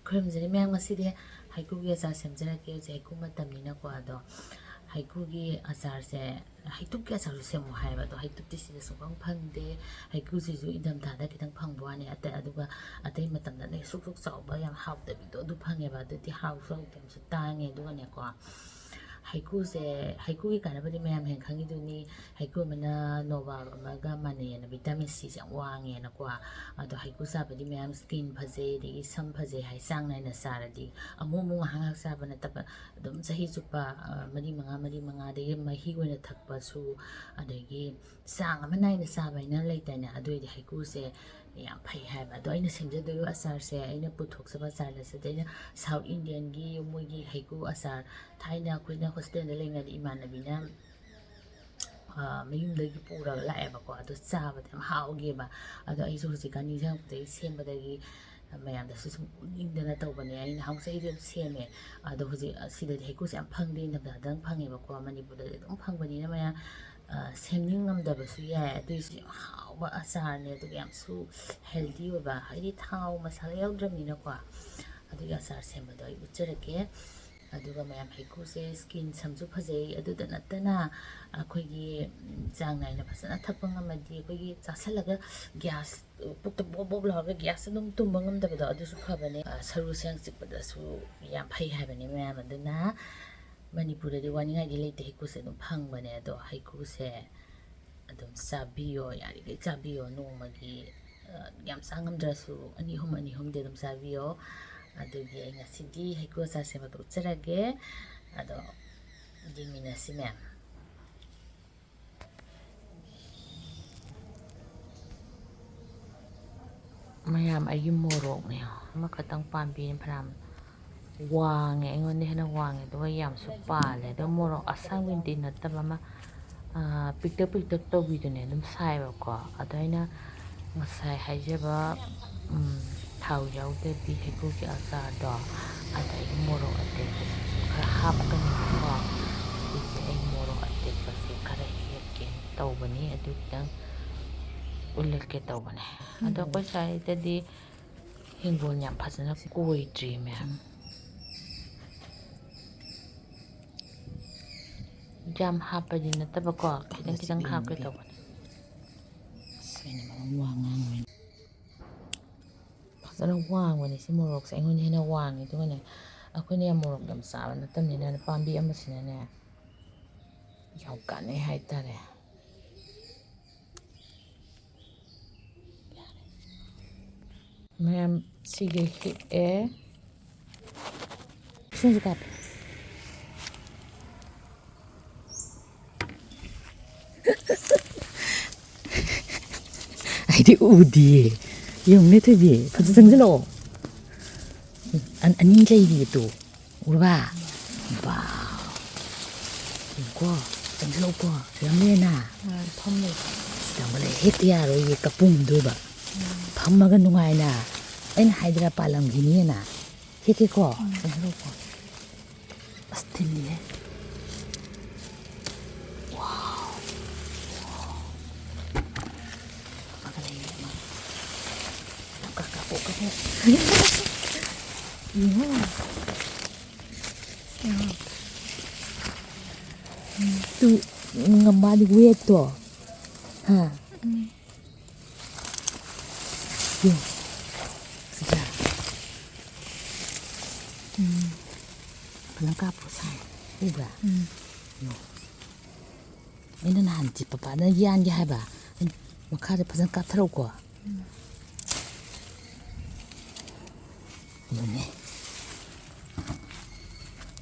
ꯈꯨꯔꯨꯝꯖꯔꯤ ꯃꯌꯥꯝ ꯉꯁꯤꯗꯤ ꯍꯩꯀ꯭ꯔꯨꯒꯤ ꯑꯆꯥꯔ ꯁꯦꯝꯖꯔꯛꯀꯦ ꯍꯧꯖꯤꯛ ꯍꯩꯀ꯭ꯔꯨ ꯃꯇꯝꯅꯤꯅꯀꯣ ꯑꯗꯣ ꯍꯩꯀ꯭ꯔꯨꯒꯤ ꯑꯆꯥꯔꯁꯦ ꯍꯩꯇꯨꯞꯀꯤ ꯑꯆꯥꯔꯁꯨ ꯁꯦꯝꯃꯨ ꯍꯥꯏꯌꯦꯕ ꯑꯗꯣ ꯍꯩꯇꯨꯞꯇꯤ ꯁꯤꯗ ꯁꯨꯡꯐꯪ ꯐꯪꯗꯦ ꯍꯩꯀ꯭ꯔꯨꯁꯤꯁꯨ ꯏꯪꯊꯝꯊꯥꯗ ꯈꯤꯇꯪ ꯐꯪꯕ ꯋꯥꯅꯤ ꯑꯗꯨꯒ ꯑꯇꯩ ꯃꯇꯝꯗꯅ ꯁꯨꯛ ꯁꯨꯛ ꯆꯥꯎꯕ ꯌꯥꯝ ꯍꯥꯎꯇꯕꯤꯗꯣ ꯑꯗꯨ ꯐꯪꯉꯦꯕ ꯑꯗꯨꯗꯤ ꯍꯥꯎꯁꯨ ꯍꯥꯎꯇꯦ ꯌꯥꯝꯁꯨ ꯇꯥꯡꯉꯦ ꯑꯗꯨꯒꯅꯦꯀꯣ ꯍꯩꯀ꯭ꯔꯨꯁꯦ ꯍꯩꯀ꯭ꯔꯨꯒꯤ ꯀꯥꯟꯅꯕꯗꯤ ꯃꯌꯥꯝ ꯍꯦꯟꯅ ꯈꯪꯉꯤꯗꯨꯅꯤ ꯍꯩꯀ꯭ꯔꯨ ꯑꯃꯅ ꯅꯣꯕꯥꯞ ꯑꯃꯒ ꯃꯥꯟꯅꯩꯑꯅ ꯚꯤꯇꯥꯃꯤꯟ ꯁꯤꯁꯦ ꯌꯥꯝ ꯋꯥꯡꯉꯦꯅꯀꯣ ꯑꯗꯣ ꯍꯩꯀ꯭ꯔꯨ ꯆꯥꯕꯗꯤ ꯃꯌꯥꯝ ꯁ꯭ꯀꯤꯟ ꯐꯖꯩ ꯑꯗꯒꯤ ꯁꯝ ꯐꯖꯩ ꯍꯥꯏ ꯆꯥꯡ ナꯏꯅ ꯆꯥꯔꯗꯤ ꯑꯃꯨꯛ ꯉꯥꯏꯍꯥꯛ ꯉꯥꯏꯍꯥꯛ ꯆꯥꯕ ꯅꯠꯇꯕ ꯑꯗꯨꯝ ꯆꯍꯤ ꯆꯨꯞꯄ ꯃꯔꯤ ꯃꯉꯥ ꯑꯗꯒꯤ ꯃꯍꯤ ꯑꯣꯏꯅ ꯊꯛꯄꯁꯨ ꯑꯗꯒꯤ ꯆꯥꯡ ꯑꯃ ꯅꯥꯏꯅ ꯆꯥꯕ ꯍꯥꯏꯅ ꯂꯩꯇꯥꯏꯅꯦ ꯑꯗꯨꯑꯣꯏꯗꯤ ꯍꯩꯀ꯭ꯔꯨꯁꯦ ꯌꯥꯝ ꯐꯩ ꯍꯥꯏꯕ ꯑꯗꯣ ꯑꯩꯅ ꯁꯦꯝꯖꯗꯣꯏꯕ ꯑꯆꯥꯔꯁꯦ ꯑꯩꯅ ꯄꯨꯊꯣꯛꯆꯕ ꯑꯆꯥꯔ ꯅꯠꯆꯗꯦ ꯑꯩꯅ ꯁꯥꯎꯠ ꯏꯟꯗꯤꯌꯟꯒꯤ ꯃꯣꯏꯒꯤ ꯍꯩꯀ꯭ꯔꯨ ꯑꯆꯥꯔ ꯊꯥꯏꯅ ꯑꯩꯈꯣꯏꯅ ꯍꯣꯁꯇꯦꯜꯗ ꯂꯩꯉꯩꯗ ꯏꯃꯥꯟꯅꯕꯤꯅ ꯃꯌꯨꯝꯗꯒꯤ ꯄꯨꯔꯒ ꯂꯥꯛꯑꯦꯕꯀꯣ ꯑꯗꯣ ꯆꯥꯕꯗ ꯌꯥꯝ ꯍꯥꯎꯈꯤꯕ ꯑꯗꯣ ꯑꯩꯁꯨ ꯍꯧꯖꯤꯛꯀꯥꯟ ꯅꯤꯡꯁꯤꯡꯉꯛꯄꯗꯒꯤ ꯁꯦꯝꯕꯗꯒꯤ ꯃꯌꯥꯝꯗꯁꯨ ꯁꯨꯝ ꯎꯠꯅꯤꯡꯗꯅ ꯇꯧꯕꯅꯦ ꯑꯩꯅ ꯅꯍꯥꯟ ꯆꯍꯤꯗꯤ ꯑꯗꯨꯝ ꯁꯦꯝꯃꯦ ꯑꯗꯣ ꯍꯧꯖꯤꯛ ꯁꯤꯗꯗꯤ ꯍꯩꯀ꯭ꯔꯨꯁꯦ ꯌꯥꯝ ꯐꯪꯗꯦ ꯏꯪꯊꯝꯊꯥꯗꯪ ꯐꯪꯉꯦꯕꯀꯣ ꯃꯅꯤꯄꯨꯔꯗꯗꯤ ꯑꯗꯨꯝ ꯐꯪꯕꯅꯤꯅ ꯃꯌꯥꯝ ꯁꯦꯝꯅꯤꯡꯉꯝꯗꯕꯁꯨ ꯌꯥꯏ ꯑꯗꯨꯏꯁꯨ ꯌꯥꯝ ꯍꯥꯎꯕ ꯑꯆꯥꯔꯅꯦ ꯑꯗꯨꯒ ꯌꯥꯝꯁꯨ ꯍꯦꯜꯗꯤ ꯑꯣꯏꯕ ꯍꯥꯏꯗꯤ ꯊꯥꯎ ꯃꯁꯥꯂꯥ ꯌꯥꯎꯗ꯭ꯔꯕꯅꯤꯅꯀꯣ ꯑꯗꯨꯒꯤ ꯑꯆꯥꯔ ꯁꯦꯝꯕꯗꯣ ꯑꯩ ꯎꯠꯆꯔꯛꯀꯦ ꯑꯗꯨꯒ ꯃꯌꯥꯝ ꯍꯩꯀ꯭ꯔꯨꯁꯦ ꯁ꯭ꯀꯤꯟ ꯁꯝꯁꯨ ꯐꯖꯩ ꯑꯗꯨꯗ ꯅꯠꯇꯅ ꯑꯩꯈꯣꯏꯒꯤ ꯆꯥꯡ ꯅꯥꯏꯅ ꯐꯖꯅ ꯊꯛꯄ ꯉꯝꯃꯗꯤ ꯑꯩꯈꯣꯏꯒꯤ ꯆꯥꯁꯜꯂꯒ ꯒ꯭ꯌꯥꯁ ꯄꯨꯛꯇ ꯕꯣꯛ ꯕꯣꯛ ꯂꯥꯎꯔꯒ ꯒ꯭ꯌꯥꯁ ꯑꯗꯨꯝ ꯇꯨꯝꯕ ꯉꯝꯗꯕꯗꯣ ꯑꯗꯨꯁꯨ ꯐꯕꯅꯦ ꯁꯔꯨ ꯁꯔꯥꯡ ꯆꯤꯛꯄꯗꯁꯨ ꯌꯥꯝ ꯐꯩ ꯍꯥꯏꯕꯅꯦ ꯃꯌꯥꯝ ꯑꯗꯨꯅ ꯃꯅꯤꯄꯨꯔꯗꯗꯤ ꯋꯥꯅꯤꯡꯉꯥꯏꯗꯤ ꯂꯩꯇꯦ ꯍꯩꯀ꯭ꯔꯨꯁꯦ ꯑꯗꯨꯝ ꯐꯪꯕꯅꯦ ꯑꯗꯣ ꯍꯩꯀ꯭ꯔꯨꯁꯦ ꯑꯗꯨꯝ ꯆꯥꯕꯤꯌꯣ ꯌꯥꯔꯤꯈꯩ ꯆꯥꯕꯤꯌꯣ ꯅꯣꯡꯃꯒꯤ ꯌꯥꯝ ꯆꯥꯉꯝꯗ꯭ꯔꯁꯨ ꯑꯅꯤ ꯑꯍꯨꯝꯗꯤ ꯑꯗꯨꯝ ꯆꯥꯕꯤꯌꯣ ꯑꯗꯨꯒꯤ ꯑꯩ ꯉꯁꯤꯗꯤ ꯍꯩꯀ꯭ꯔꯨ ꯑꯆꯥꯔ ꯁꯦꯝꯕꯗꯣ ꯎꯠꯆꯔꯒꯦ ꯑꯗꯣ ꯌꯦꯡꯃꯤꯟꯅꯁꯤ ꯃꯌꯥꯝ ꯃꯌꯥꯝ ꯑꯩꯒꯤ ꯃꯣꯔꯣꯛꯅꯦ ꯑꯃꯈꯛꯇꯪ ꯄꯥꯝꯕꯤꯅꯤ ꯐꯅꯌꯥꯝ ꯋꯥꯡꯉꯦ ꯑꯩꯉꯣꯟꯗ ꯍꯦꯟꯅ ꯋꯥꯡꯉꯦ ꯑꯗꯨꯒ ꯌꯥꯝꯁꯨ ꯄꯥꯜꯂꯦ ꯑꯗꯣ ꯃꯣꯔꯣꯛ ꯑꯁꯪꯕꯗꯤ ꯅꯠꯇꯕ ꯑꯃ ꯄꯤꯛꯇꯛ ꯄꯤꯛꯇꯛ ꯇꯧꯕꯤꯗꯨꯅꯦ ꯑꯗꯨꯝ ꯁꯥꯏꯕꯀꯣ ꯑꯗꯣ ꯑꯩꯅ ꯉꯁꯥꯏ ꯍꯥꯏꯖꯕ ꯊꯥꯎ ꯌꯥꯎꯗꯕꯤ ꯍꯩꯀ꯭ꯔꯨꯒꯤ ꯑꯆꯥꯔꯗꯣ ꯑꯗ ꯑꯩ ꯃꯣꯔꯣꯛ ꯑꯇꯦꯛꯄꯁꯤꯁꯨ ꯈꯔ ꯍꯥꯞꯀꯅꯦꯕꯀꯣ ꯁꯤꯁꯦ ꯑꯩ ꯃꯣꯔꯣꯛ ꯑꯇꯦꯛꯄꯁꯦ ꯈꯔ ꯍꯦꯛꯀꯦꯅ ꯇꯧꯕꯅꯤ ꯑꯗꯨ ꯈꯤꯇꯪ ꯎꯠꯂꯛꯀꯦ ꯇꯧꯕꯅꯦ ꯑꯗꯣ ꯑꯩꯈꯣꯏ ꯁ꯭ꯋꯥꯏꯗꯗꯤ ꯍꯤꯡꯒꯣꯜ ꯌꯥꯝ ꯐꯖꯅ ꯀꯣꯏꯗ꯭ꯔꯤ ꯃꯌꯥꯝ ꯌꯥꯝ ꯍꯥꯞꯄꯗꯤ ꯅꯠꯇꯕꯀꯣ ꯈꯤꯇꯪ ꯈꯤꯇꯪ ꯍꯥꯞꯀꯦ ꯇꯧꯕꯅꯦ ꯐꯖꯅ ꯋꯥꯡꯕꯅꯦ ꯁꯤ ꯃꯣꯔꯣꯛꯁꯦ ꯑꯩꯉꯣꯟꯗ ꯍꯦꯟꯅ ꯋꯥꯡꯉꯦ ꯑꯗꯨꯒꯅꯦ ꯑꯩꯈꯣꯏꯅ ꯌꯥꯝ ꯃꯣꯔꯣꯛ ꯌꯥꯝ ꯆꯥꯕ ꯅꯠꯇꯕꯅꯤꯅ ꯄꯥꯝꯕꯤ ꯑꯃꯁꯤꯅꯅꯦ ꯌꯥꯝ ꯀꯥꯟꯅꯩ ꯍꯥꯏꯇꯥꯔꯦ ꯃꯌꯥꯝ ꯁꯤꯒꯤ ꯍꯦꯛꯑꯦ ꯏꯁꯤꯡꯁꯨ ꯀꯥꯞꯄꯦ ꯑꯩꯗꯤ ꯎꯗꯤꯌꯦ ꯌꯦꯡꯉꯨꯅꯦ ꯊꯣꯏꯕꯤ ꯐꯖ ꯆꯪꯁꯤꯜꯂꯛꯑꯣ ꯑꯅꯤ ꯂꯩꯔꯤꯌꯦ ꯎꯔꯕ ꯋꯥꯎ ꯌꯦꯡꯉꯨꯀꯣ ꯆꯪꯁꯤꯜꯂꯛꯎꯀꯣ ꯌꯥꯝꯅꯦꯅ ꯁꯤꯗ ꯍꯦꯛꯇ ꯌꯥꯔꯣꯏꯌꯦ ꯀꯄꯨꯝꯗꯣꯏꯕ ꯐꯝꯃꯒ ꯅꯨꯡꯉꯥꯏꯅ ꯑꯩꯅ ꯍꯥꯏꯗ꯭ꯔꯥ ꯄꯥꯜꯂꯝꯈꯤꯅꯤꯅ ꯍꯦꯛꯀꯦꯀꯣ ꯆꯪꯁꯤꯜꯂꯛꯎꯀꯣ ꯑꯁ ꯊꯤꯜꯂꯤꯍꯦ ꯃꯥꯗꯤ ꯋꯦꯠꯇꯣ ꯍꯥ ꯁꯤꯗ ꯐꯖꯅ ꯀꯥꯞꯄꯣ ꯁꯥꯏ ꯎꯕ꯭ꯔꯥ ꯑꯩꯅ ꯅꯍꯥꯟ ꯄꯄꯥꯅ ꯌꯥꯟꯒꯦ ꯍꯥꯏꯕ ꯃꯈꯥꯗ ꯐꯖꯅ ꯀꯥꯞꯊꯔꯛꯎꯀꯣ ꯑꯗꯨꯅꯦ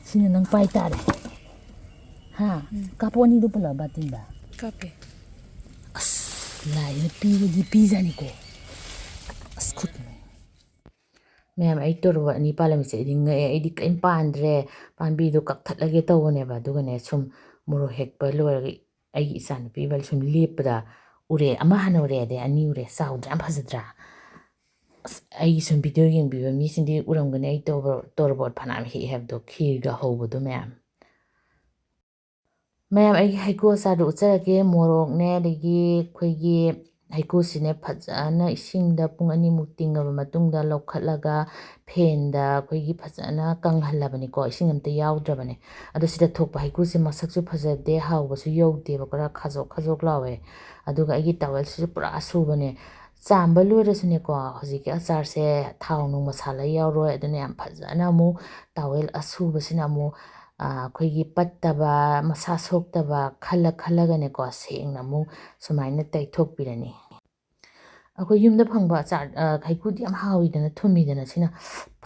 ꯁꯤꯅ ꯅꯪ ꯄꯥꯏ ꯇꯥꯔꯦ ꯍꯥ ꯀꯥꯞꯄꯣ ꯑꯅꯤꯗꯨ ꯄꯨꯜꯂꯞ ꯕꯥꯇꯤꯟꯗ ꯀꯥꯞꯄꯦ ꯑꯁ ꯂꯥꯏꯅ ꯄꯤꯕꯗꯤ ꯄꯤꯖꯥꯅꯤꯀꯣ ꯑꯁ ꯈꯨꯠ ꯃꯌꯥꯝ ꯑꯩ ꯇꯣꯔꯕꯣꯠ ꯑꯅꯤ ꯄꯥꯜꯂꯝꯃꯤꯁꯦ ꯑꯩꯗꯤ ꯉꯛꯑꯦ ꯑꯩꯗꯤ ꯀꯔꯤꯝ ꯄꯥꯟꯗ꯭ꯔꯦ ꯄꯥꯝꯕꯤꯗꯣ ꯀꯛꯊꯠꯂꯒꯦ ꯇꯧꯕꯅꯦꯕ ꯑꯗꯨꯒꯅꯦ ꯁꯨꯝ ꯃꯣꯔꯣꯛ ꯍꯦꯛꯄ ꯂꯣꯏꯔꯒ ꯑꯩꯒꯤ ꯏꯆꯥꯅꯨꯄꯤꯕ ꯁꯨꯝ ꯂꯦꯞꯄꯗ ꯎꯔꯦ ꯑꯃ ꯍꯥꯟꯅ ꯎꯔꯦ ꯑꯗꯩ ꯑꯅꯤ ꯎꯔꯦ ꯆꯥꯎꯗ꯭ꯔꯥ ꯌꯥꯝ ꯐꯖꯗ꯭ꯔꯥ ꯑꯁ ꯑꯩꯒꯤ ꯁꯨꯝ ꯚꯤꯗꯤꯑꯣ ꯌꯦꯡꯕꯤꯕ ꯃꯤꯁꯤꯡꯗꯤ ꯎꯔꯝꯒꯅꯤ ꯑꯩ ꯇꯣꯔꯕꯣꯠ ꯐꯅꯌꯥꯝ ꯍꯦꯛꯑꯦ ꯍꯥꯏꯕꯗꯣ ꯈꯤꯔꯒ ꯍꯧꯕꯗꯣ ꯃꯌꯥꯝ ꯑꯩꯒꯤ ꯍꯩꯀ꯭ꯔꯨ ꯑꯆꯥꯔꯗꯣ ꯎꯠꯆꯔꯛꯀꯦ ꯃꯣꯔꯣꯛꯅꯦ ꯑꯗꯒꯤ ꯑꯩꯈꯣꯏꯒꯤ ꯍꯩꯀ꯭ꯔꯨꯁꯤꯅꯦ ꯐꯖꯅ ꯏꯁꯤꯡꯗ ꯄꯨꯡ 2ꯃꯨꯛ ꯇꯤꯡꯉꯕ ꯃꯇꯨꯡꯗ ꯂꯧꯈꯠꯂꯒ ꯐꯦꯟꯗ ꯑꯩꯈꯣꯏꯒꯤ ꯐꯖꯅ ꯀꯪꯍꯜꯂꯕꯅꯤꯀꯣ ꯏꯁꯤꯡ ꯑꯝꯇ ꯌꯥꯎꯗ꯭ꯔꯕꯅꯦ ꯑꯗꯣ ꯁꯤꯗ ꯊꯣꯛꯄ ꯍꯩꯀ꯭ꯔꯨꯁꯦ ꯃꯁꯛꯁꯨ ꯐꯖꯗꯦ ꯍꯥꯎꯕꯁꯨ ꯌꯧꯗꯦꯕ ꯈꯔ ꯈꯥꯖꯣꯛ ꯈꯥꯖꯣꯛ ꯂꯥꯎꯋꯦ ꯑꯗꯨꯒ ꯑꯩꯒꯤ ꯇꯥꯋꯦꯜꯁꯤꯁꯨ ꯄꯨꯔꯥ ꯁꯨꯕꯅꯦ ꯆꯥꯝꯕ ꯂꯣꯏꯔꯁꯨꯅꯦꯀꯣ ꯍꯧꯖꯤꯛꯀꯤ ꯑꯆꯥꯔꯁꯦ ꯊꯥꯎ ꯅꯨꯡ ꯃꯁꯥꯂꯥ ꯌꯥꯎꯔꯣꯏ ꯑꯗꯨꯅ ꯌꯥꯝ ꯐꯖꯅ ꯑꯃꯨꯛ ꯇꯥꯋꯦꯜ ꯑꯁꯨꯕꯁꯤꯅ ꯑꯃꯨꯛ ꯑꯩꯈꯣꯏꯒꯤ ꯄꯠꯇꯕ ꯃꯁꯥ ꯁꯣꯛꯇꯕ ꯈꯜꯂ ꯈꯜꯂꯒꯅꯦꯀꯣ ꯁꯦꯡꯅ ꯑꯃꯨꯛ ꯁꯨꯃꯥꯏꯅ ꯇꯩꯊꯣꯛꯄꯤꯔꯅꯤ ꯑꯩꯈꯣꯏ ꯌꯨꯝꯗ ꯐꯪꯕ ꯑꯆꯥꯔ ꯍꯩꯀ꯭ꯔꯨꯗꯤ ꯌꯥꯝ ꯍꯥꯎꯋꯤꯗꯅ ꯊꯨꯝꯃꯤꯗꯅ ꯁꯤꯅ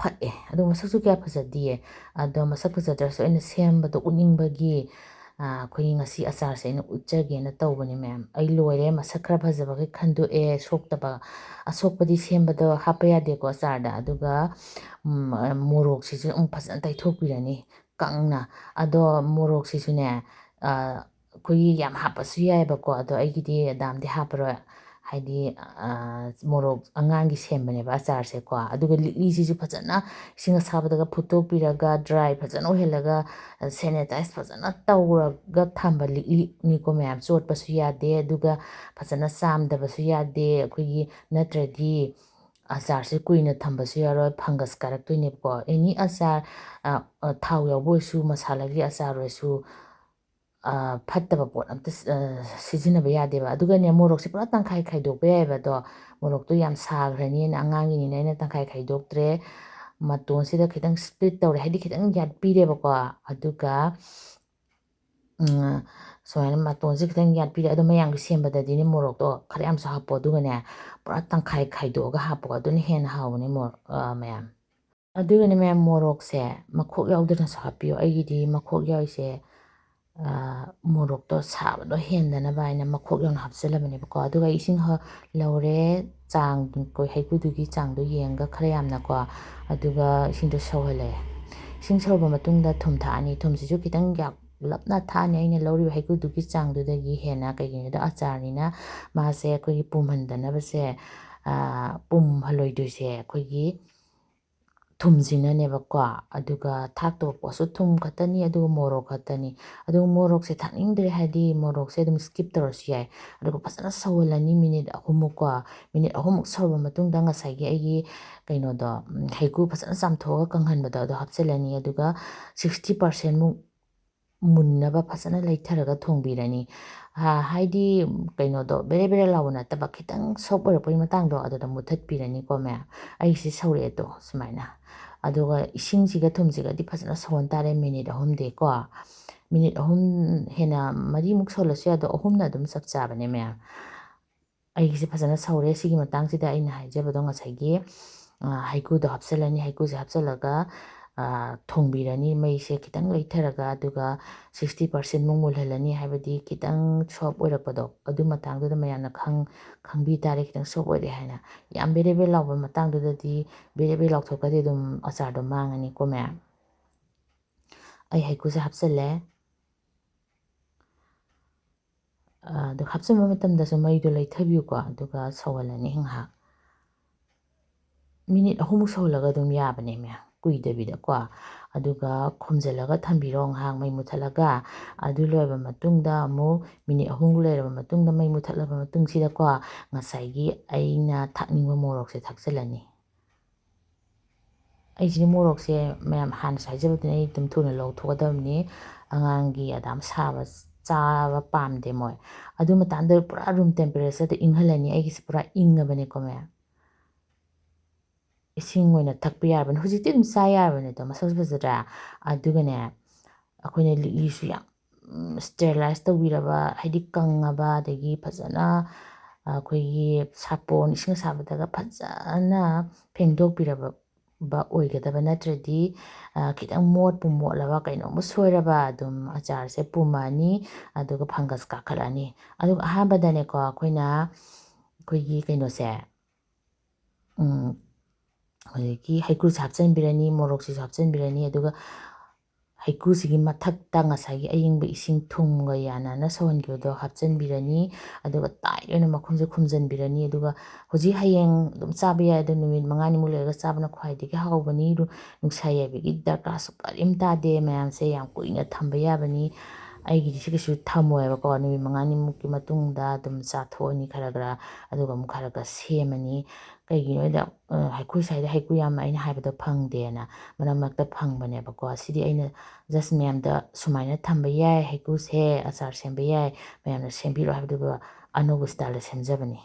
ꯐꯠꯑꯦ ꯑꯗꯣ ꯃꯁꯛꯁꯨ ꯀꯌꯥ ꯐꯖꯗꯤꯌꯦ ꯑꯗꯣ ꯃꯁꯛ ꯐꯖꯗ꯭ꯔꯁꯨ ꯑꯩꯅ ꯁꯦꯝꯕꯗꯣ ꯎꯠꯅꯤꯡꯕꯒꯤ ꯑꯩꯈꯣꯏꯒꯤ ꯉꯁꯤ ꯑꯆꯥꯔꯁꯦ ꯑꯩꯅ ꯎꯠꯆꯒꯦꯅ ꯇꯧꯕꯅꯦ ꯃꯌꯥꯝ ꯑꯩ ꯂꯣꯏꯔꯦ ꯃꯁꯛ ꯈꯔ ꯐꯖꯕꯈꯩ ꯈꯟꯗꯣꯛꯑꯦ ꯁꯣꯛꯇꯕ ꯑꯁꯣꯛꯄꯗꯤ ꯁꯦꯝꯕꯗꯣ ꯍꯥꯞꯄ ꯌꯥꯗꯦꯀꯣ ꯑꯆꯥꯔꯗ ꯑꯗꯨꯒ ꯃꯣꯔꯣꯛꯁꯤꯁꯨ ꯑꯃꯨꯛ ꯐꯖꯅ ꯇꯩꯊꯣꯛꯄꯤꯔꯅꯤ ꯀꯪꯅ ꯑꯗꯣ ꯃꯣꯔꯣꯛꯁꯤꯁꯨꯅꯦ ꯑꯩꯈꯣꯏꯒꯤ ꯌꯥꯝ ꯍꯥꯞꯄꯁꯨ ꯌꯥꯏꯑꯕꯀꯣ ꯑꯗꯣ ꯑꯩꯒꯤꯗꯤ ꯗꯥꯝꯗꯤ ꯍꯥꯞꯄꯔꯣꯏ ꯍꯥꯏꯗꯤ ꯃꯣꯔꯣꯛ ꯑꯉꯥꯡꯒꯤ ꯁꯦꯝꯕꯅꯦꯕ ꯑꯆꯥꯔꯁꯦꯀꯣ ꯑꯗꯨꯒ ꯂꯤꯛꯂꯤꯁꯤꯁꯨ ꯐꯖꯅ ꯏꯁꯤꯡ ꯑꯁꯥꯕꯗꯒ ꯐꯨꯠꯇꯣꯛꯄꯤꯔꯒ ꯗ꯭ꯔꯥꯏ ꯐꯖꯅ ꯑꯣꯏꯍꯜꯂꯒ ꯁꯦꯅꯦꯇꯥꯏꯁ ꯐꯖꯅ ꯇꯧꯔꯒ ꯊꯝꯕ ꯂꯤꯛꯂꯤꯅꯤꯀꯣ ꯃꯌꯥꯝ ꯆꯣꯠꯄꯁꯨ ꯌꯥꯗꯦ ꯑꯗꯨꯒ ꯐꯖꯅ ꯆꯥꯝꯗꯕꯁꯨ ꯌꯥꯗꯦ ꯑꯩꯈꯣꯏꯒꯤ ꯅꯠꯇ꯭ꯔꯗꯤ ꯑꯆꯥꯔꯁꯦ ꯀꯨꯏꯅ ꯊꯝꯕꯁꯨ ꯌꯥꯔꯣꯏ ꯐꯪꯒꯁ ꯀꯥꯔꯛꯇꯣꯏꯅꯦꯕꯀꯣ ꯑꯦꯅꯤ ꯑꯆꯥꯔ ꯊꯥꯎ ꯌꯥꯎꯕ ꯑꯣꯏꯔꯁꯨ ꯃꯁꯥꯂꯥꯒꯤ ꯑꯆꯥꯔ ꯑꯣꯏꯔꯁꯨ ꯐꯠꯇꯕ ꯄꯣꯠ ꯑꯝꯇ ꯁꯤꯖꯤꯟꯅꯕ ꯌꯥꯗꯦꯕ ꯑꯗꯨꯒꯅꯦ ꯃꯣꯔꯣꯛꯁꯦ ꯄꯨꯔꯥ ꯇꯪꯈꯥꯏ ꯈꯥꯏꯗꯣꯛꯄ ꯌꯥꯏꯑꯕ ꯑꯗꯣ ꯃꯣꯔꯣꯛꯇꯣ ꯌꯥꯝ ꯁꯥꯈ꯭ꯔꯅꯤꯅ ꯑꯉꯥꯡꯒꯤꯅꯤꯅ ꯑꯩꯅ ꯇꯪꯈꯥꯏ ꯈꯥꯏꯗꯣꯛꯇ꯭ꯔꯦ ꯃꯇꯣꯟꯁꯤꯗ ꯈꯤꯇꯪ ꯁ꯭ꯄ꯭ꯂꯤꯠ ꯇꯧꯔꯦ ꯍꯥꯏꯗꯤ ꯈꯤꯇꯪ ꯌꯥꯠꯄꯤꯔꯦꯕꯀꯣ ꯑꯗꯨꯒ ꯁꯨꯃꯥꯏꯅ ꯃꯇꯣꯟꯁꯦ ꯈꯤꯇꯪ ꯌꯥꯠꯄꯤꯔꯦ ꯑꯗꯣ ꯃꯌꯥꯝꯒꯤ ꯁꯦꯝꯕꯗꯗꯤꯅꯦ ꯃꯣꯔꯣꯛꯇꯣ ꯈꯔ ꯌꯥꯝꯁꯨ ꯍꯥꯞꯄꯣ ꯑꯗꯨꯒꯅꯦ ꯄꯨꯔꯥ ꯇꯪꯈꯥꯏ ꯈꯥꯏꯗꯣꯛꯑꯒ ꯍꯥꯞꯄꯣ ꯑꯗꯨꯅ ꯍꯦꯟꯅ ꯍꯥꯎꯕꯅꯦ ꯃꯌꯥꯝ ꯑꯗꯨꯒꯅꯦ ꯃꯌꯥꯝ ꯃꯣꯔꯣꯛꯁꯦ ꯃꯈꯣꯛ ꯌꯥꯎꯗꯅꯁꯨ ꯍꯥꯞꯄꯤꯌꯣ ꯑꯩꯒꯤꯗꯤ ꯃꯈꯣꯛ ꯌꯥꯎꯔꯤꯁꯦ ꯃꯣꯔꯣꯛꯇꯣ ꯁꯥꯕꯗꯣ ꯍꯦꯟꯗꯅꯕ ꯍꯥꯏꯅ ꯃꯈꯣꯛ ꯌꯥꯎꯅ ꯍꯥꯞꯆꯤꯜꯂꯕꯅꯦꯕꯀꯣ ꯑꯗꯨꯒ ꯏꯁꯤꯡ ꯂꯧꯔꯦ ꯆꯥꯡ ꯍꯩꯀ꯭ꯔꯨꯗꯨꯒꯤ ꯆꯥꯡꯗꯣ ꯌꯦꯡꯉꯒ ꯈꯔ ꯌꯥꯝꯅꯀꯣ ꯑꯗꯨꯒ ꯏꯁꯤꯡꯗꯣ ꯁꯧꯍꯜꯂꯦ ꯏꯁꯤꯡ ꯁꯧꯔꯕ ꯃꯇꯨꯡꯗ ꯊꯨꯝ ꯊꯥꯛꯑꯅꯤ ꯊꯨꯝꯁꯤꯁꯨ ꯈꯤꯇꯪ ꯂꯞꯅ ꯊꯥꯛꯑꯅꯤ ꯑꯩꯅ ꯂꯧꯔꯤꯕ ꯍꯩꯀ꯭ꯔꯨꯗꯨꯒꯤ ꯆꯥꯡꯗꯨꯗꯒꯤ ꯍꯦꯟꯅ ꯀꯩꯒꯤꯅꯣꯗ ꯑꯆꯥꯔꯅꯤꯅ ꯃꯥꯁꯦ ꯑꯩꯈꯣꯏꯒꯤ ꯄꯨꯝꯍꯟꯗꯅꯕꯁꯦ ꯄꯨꯝꯍꯜꯂꯣꯏꯗꯣꯏꯁꯦ ꯑꯩꯈꯣꯏꯒꯤ ꯊꯨꯝꯁꯤꯅꯅꯦꯕꯀꯣ ꯑꯗꯨꯒ ꯊꯥꯛꯇꯧꯕ ꯄꯣꯠꯁꯨ ꯊꯨꯝ ꯈꯛꯇꯅꯤ ꯑꯗꯨꯒ ꯃꯣꯔꯣꯛ ꯈꯛꯇꯅꯤ ꯑꯗꯨꯒ ꯃꯣꯔꯣꯛꯁꯦ ꯊꯥꯛꯅꯤꯡꯗ꯭ꯔꯦ ꯍꯥꯏꯗꯤ ꯃꯣꯔꯣꯛꯁꯦ ꯑꯗꯨꯝ ꯁ꯭ꯀꯤꯞ ꯇꯧꯔꯁꯨ ꯌꯥꯏ ꯑꯗꯨꯒ ꯐꯖꯅ ꯁꯧꯍꯜꯂꯅꯤ ꯃꯤꯅꯤꯠ 3ꯃꯨꯛꯀꯣ ꯃꯤꯅꯤꯠ 3ꯃꯨꯛ ꯁꯧꯔꯕ ꯃꯇꯨꯡꯗ ꯉꯁꯥꯏꯒꯤ ꯑꯩꯒꯤ ꯀꯩꯅꯣꯗꯣ ꯍꯩꯀ꯭ꯔꯨ ꯐꯖꯅ ꯆꯥꯝꯊꯣꯛꯑꯒ ꯀꯪꯍꯟꯕꯗꯣ ꯑꯗꯣ ꯍꯥꯞꯆꯤꯜꯂꯅꯤ ꯑꯗꯨꯒ 60%ꯃꯨꯛ ꯃꯨꯟꯅꯕ ꯐꯖꯅ ꯂꯩꯊꯔꯒ ꯊꯣꯡꯕꯤꯔꯅꯤ ꯍꯥꯏꯗꯤ ꯀꯩꯅꯣꯗꯣ ꯕꯦꯔꯦ ꯕꯦꯔꯦ ꯂꯥꯎꯕ ꯅꯠꯇꯕ ꯈꯤꯇꯪ ꯁꯣꯞ ꯑꯣꯏꯔꯛꯄꯒꯤ ꯃꯇꯥꯡꯗꯣ ꯑꯗꯨꯗ ꯃꯨꯊꯠꯄꯤꯔꯅꯤꯀꯣ ꯃꯌꯥꯝ ꯑꯩꯁꯦ ꯁꯧꯔꯛꯑꯦꯗꯣ ꯁꯨꯃꯥꯏꯅ ꯑꯗꯨꯒ ꯏꯁꯤꯡꯁꯤꯒ ꯊꯨꯝꯁꯤꯒꯗꯤ ꯐꯖꯅ ꯁꯧꯍꯟ ꯇꯥꯔꯦ ꯃꯤꯅꯤꯠ 3ꯗꯤꯀꯣ ꯃꯤꯅꯤꯠ 3 ꯍꯦꯟꯅ 4ꯃꯨꯛ ꯁꯧꯍꯜꯂꯁꯨ ꯌꯥꯏ ꯑꯗꯣ 3ꯅ ꯑꯗꯨꯝ ꯆꯞ ꯆꯥꯕꯅꯦ ꯃꯌꯥꯝ ꯑꯩꯒꯤꯁꯦ ꯐꯖꯅ ꯁꯧꯔꯦ ꯁꯤꯒꯤ ꯃꯇꯥꯡꯁꯤꯗ ꯑꯩꯅ ꯍꯥꯏꯖꯕꯗꯣ ꯉꯁꯥꯏꯒꯤ ꯍꯩꯀ꯭ꯔꯨꯗꯣ ꯍꯥꯞꯆꯤꯜꯂꯅꯤ ꯍꯩꯀ꯭ꯔꯨꯁꯦ ꯍꯥꯞꯆꯤꯜꯂꯒ ꯊꯣꯡꯕꯤꯔꯅꯤ ꯃꯩꯁꯦ ꯈꯤꯇꯪ ꯂꯩꯊꯔꯒ ꯑꯗꯨꯒ 60%ꯃꯨꯛ ꯃꯨꯜꯍꯜꯂꯅꯤ ꯍꯥꯏꯕꯗꯤ ꯈꯤꯇꯪ ꯁꯣꯞ ꯑꯣꯏꯔꯛꯄꯗꯣ ꯑꯗꯨ ꯃꯇꯥꯡꯗꯨꯗ ꯃꯌꯥꯝꯅ ꯈꯪꯕꯤ ꯇꯥꯔꯦ ꯈꯤꯇꯪ ꯁꯣꯞ ꯑꯣꯏꯔꯦ ꯍꯥꯏꯅ ꯌꯥꯝ ꯕꯦꯔꯦ ꯕꯦꯔꯦ ꯂꯥꯎꯕ ꯃꯇꯥꯡꯗꯨꯗꯗꯤ ꯕꯦꯔꯦ ꯕꯦꯔꯦ ꯂꯥꯎꯊꯣꯛꯈ꯭ꯔꯗꯤ ꯑꯗꯨꯝ ꯑꯆꯥꯔꯗꯣ ꯃꯥꯡꯉꯅꯤꯀꯣ ꯃꯌꯥꯝ ꯑꯩ ꯍꯩꯀ꯭ꯔꯨꯁꯦ ꯍꯥꯞꯆꯤꯜꯂꯦ ꯑꯗꯨ ꯍꯥꯞꯆꯤꯟꯕ ꯃꯇꯝꯗꯁꯨ ꯃꯩꯗꯣ ꯂꯩꯊꯕꯤꯌꯨꯀꯣ ꯑꯗꯨꯒ ꯁꯧꯍꯜꯂꯅꯤ ꯉꯥꯏꯍꯥꯛ ꯃꯤꯅꯤꯠ 3ꯃꯨꯛ ꯁꯧꯍꯜꯂꯒ ꯑꯗꯨꯝ ꯌꯥꯕꯅꯦ ꯃꯌꯥꯝ ꯀꯨꯏꯗꯕꯤꯗꯀꯣ ꯑꯗꯨꯒ ꯈꯨꯝꯖꯤꯜꯂꯒ ꯊꯝꯕꯤꯔꯣ ꯉꯥꯏꯍꯥꯛ ꯃꯩ ꯃꯨꯠꯊꯠꯂꯒ ꯑꯗꯨ ꯂꯣꯏꯔꯕ ꯃꯇꯨꯡꯗ ꯑꯃꯨꯛ ꯃꯤꯅꯤꯠ 3 ꯂꯩꯔꯕ ꯃꯇꯨꯡꯗ ꯃꯩ ꯃꯨꯠꯊꯠꯂꯕ ꯃꯇꯨꯡꯁꯤꯗꯀꯣ ꯉꯁꯥꯏꯒꯤ ꯑꯩꯅ ꯊꯥꯛꯅꯤꯡꯕ ꯃꯣꯔꯣꯛꯁꯦ ꯊꯥꯛꯆꯤꯜꯂꯅꯤ ꯑꯩꯁꯤꯗꯤ ꯃꯣꯔꯣꯛꯁꯦ ꯃꯌꯥꯝ ꯍꯥꯟꯅꯁꯨ ꯍꯥꯏꯖꯕꯗꯨꯅꯤ ꯑꯩ ꯑꯗꯨꯝ ꯊꯨꯅ ꯂꯧꯊꯣꯛꯀꯗꯕꯅꯤ ꯑꯉꯥꯡꯒꯤ ꯑꯗꯥꯝ ꯁꯥꯕ ꯆꯥꯕ ꯄꯥꯝꯗꯦ ꯃꯣꯏ ꯑꯗꯨ ꯃꯇꯥꯡꯗ ꯄꯨꯔꯥ ꯔꯨꯝ ꯇꯦꯝꯄꯔꯦꯆꯔꯗ ꯏꯪꯍꯜꯂꯅꯤ ꯑꯩꯒꯤꯁꯦ ꯄꯨꯔꯥ ꯏꯪꯉꯕꯅꯦꯀꯣ ꯃꯌꯥꯝ ꯏꯁꯤꯡ ꯑꯣꯏꯅ ꯊꯛꯄ ꯌꯥꯔꯕꯅꯤ ꯍꯧꯖꯤꯛꯇꯤ ꯑꯗꯨꯝ ꯆꯥ ꯌꯥꯔꯕꯅꯤꯗꯣ ꯃꯁꯛ ꯐꯖꯗ꯭ꯔꯥ ꯑꯗꯨꯒꯅꯦ ꯑꯩꯈꯣꯏꯅ ꯂꯤꯛꯂꯤꯁꯨ ꯌꯥꯝ ꯁ꯭ꯇꯦꯔꯤꯂꯥꯏꯁ ꯇꯧꯕꯤꯔꯕ ꯍꯥꯏꯗꯤ ꯀꯪꯉꯕ ꯑꯗꯒꯤ ꯐꯖꯅ ꯑꯩꯈꯣꯏꯒꯤ ꯁꯥꯄꯣꯟ ꯏꯁꯤꯡ ꯑꯁꯥꯕꯗꯒ ꯐꯖꯅ ꯐꯦꯡꯗꯣꯛꯄꯤꯔꯕ ꯑꯣꯏꯒꯗꯕ ꯅꯠꯇ꯭ꯔꯗꯤ ꯈꯤꯇꯪ ꯃꯣꯠꯄꯨ ꯃꯣꯠꯂꯕ ꯀꯩꯅꯣꯝꯕꯨ ꯁꯣꯏꯔꯕ ꯑꯗꯨꯝ ꯑꯆꯥꯔꯁꯦ ꯄꯨꯝꯃꯛꯑꯅꯤ ꯑꯗꯨꯒ ꯐꯪꯒꯁ ꯀꯥꯈꯠꯂꯅꯤ ꯑꯗꯨꯒ ꯑꯍꯥꯟꯕꯗꯅꯦꯀꯣ ꯑꯩꯈꯣꯏꯒꯤ ꯀꯩꯅꯣꯁꯦ ꯍꯧꯖꯤꯛꯀꯤ ꯍꯩꯀ꯭ꯔꯨꯁꯦ ꯍꯥꯞꯆꯤꯟꯕꯤꯔꯅꯤ ꯃꯣꯔꯣꯛꯁꯤꯁꯨ ꯍꯥꯞꯆꯤꯟꯕꯤꯔꯅꯤ ꯑꯗꯨꯒ ꯍꯩꯀ꯭ꯔꯨꯁꯤꯒꯤ ꯃꯊꯛꯇ ꯉꯁꯥꯏꯒꯤ ꯑꯌꯤꯡꯕ ꯏꯁꯤꯡ ꯊꯨꯝꯒ ꯌꯥꯅꯅ ꯁꯧꯍꯟꯈꯤꯕꯗꯣ ꯍꯥꯞꯆꯤꯟꯕꯤꯔꯅꯤ ꯑꯗꯨꯒ ꯇꯥꯏꯠ ꯑꯣꯏꯅ ꯃꯈꯨꯝꯁꯦ ꯈꯨꯝꯖꯤꯟꯕꯤꯔꯅꯤ ꯑꯗꯨꯒ ꯍꯧꯖꯤꯛ ꯍꯌꯦꯡ ꯑꯗꯨꯝ ꯆꯥꯕ ꯌꯥꯏ ꯑꯗꯣ ꯅꯨꯃꯤꯠ 5ꯅꯤꯃꯨꯛ ꯂꯩꯔꯒ ꯆꯥꯕꯅ ꯈ꯭ꯋꯥꯏꯗꯒꯤ ꯍꯥꯎꯕꯅꯤ ꯅꯨꯡꯁꯥ ꯌꯥꯏꯕꯒꯤ ꯗꯔꯀꯥꯔꯁꯨ ꯀꯔꯤꯝ ꯇꯥꯗꯦ ꯃꯌꯥꯝꯁꯦ ꯌꯥꯝ ꯀꯨꯏꯅ ꯊꯝꯕ ꯌꯥꯕꯅꯤ ꯑꯩꯒꯤꯗꯤ ꯁꯤ ꯀꯩꯁꯨ ꯊꯝꯃꯣꯏꯕꯀꯣ ꯅꯨꯃꯤꯠ 5ꯅꯤꯃꯨꯛꯀꯤ ꯃꯇꯨꯡꯗ ꯑꯗꯨꯝ ꯆꯥꯊꯣꯛꯑꯅꯤ ꯈꯔ ꯑꯗꯨꯒ ꯑꯃꯨꯛ ꯈꯔ ꯁꯦꯝꯃꯅꯤ ꯀꯩꯒꯤꯅꯣꯗ ꯍꯩꯀ꯭ꯔꯨ ꯁ꯭ꯋꯥꯏꯗ ꯍꯩꯀ꯭ꯔꯨ ꯌꯥꯝ ꯑꯩꯅ ꯍꯥꯏꯕꯗꯣ ꯐꯪꯗꯦꯅ ꯃꯔꯛ ꯃꯔꯛꯇ ꯐꯪꯕꯅꯦꯕꯀꯣ ꯁꯤꯗꯤ ꯑꯩꯅ ꯖꯁ ꯃꯌꯥꯝꯗ ꯁꯨꯃꯥꯏꯅ ꯊꯝꯕ ꯌꯥꯏ ꯍꯩꯀ꯭ꯔꯨꯁꯦ ꯑꯆꯥꯔ ꯁꯦꯝꯕ ꯌꯥꯏ ꯃꯌꯥꯝꯅ ꯁꯦꯝꯕꯤꯔꯣ ꯍꯥꯏꯕꯗꯨꯒ ꯑꯅꯧꯕ ꯁ꯭ꯇꯥꯏꯜꯗ ꯁꯦꯝꯖꯕꯅꯤ